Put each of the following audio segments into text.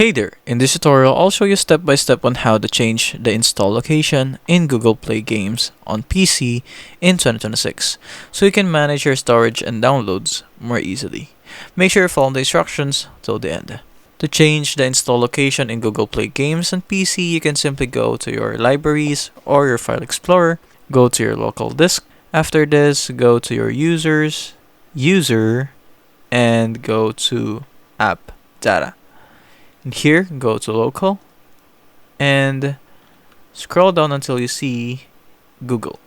Hey there, in this tutorial I'll show you step by step on how to change the install location in Google Play Games on PC in 2026 so you can manage your storage and downloads more easily. Make sure you follow the instructions till the end. To change the install location in Google Play Games on PC, you can simply go to your libraries or your file explorer, go to your local disk. After this, go to your users, user, and go to app data. And here, go to local and scroll down until you see Google.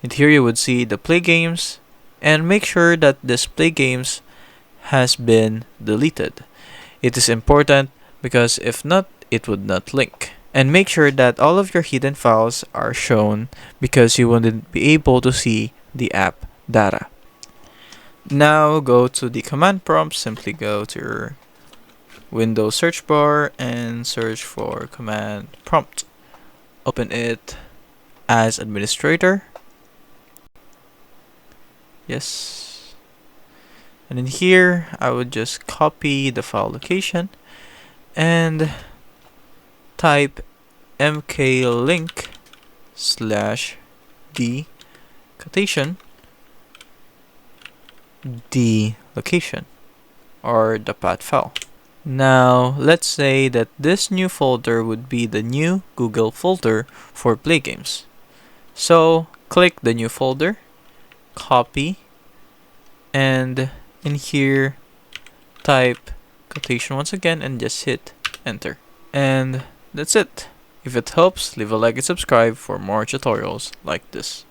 And here you would see the Play Games, and make sure that this Play Games has been deleted. It is important because if not, it would not link. And make sure that all of your hidden files are shown because you wouldn't be able to see the app data. Now go to the command prompt, simply go to your Windows search bar and search for command prompt. Open it as administrator. Yes. And in here, I would just copy the file location and type mklink /d quotation the location or the path file. Now, let's say that this new folder would be the new Google folder for Play Games. So, click the new folder, copy, and in here, type quotation once again and just hit enter. And that's it. If it helps, leave a like and subscribe for more tutorials like this.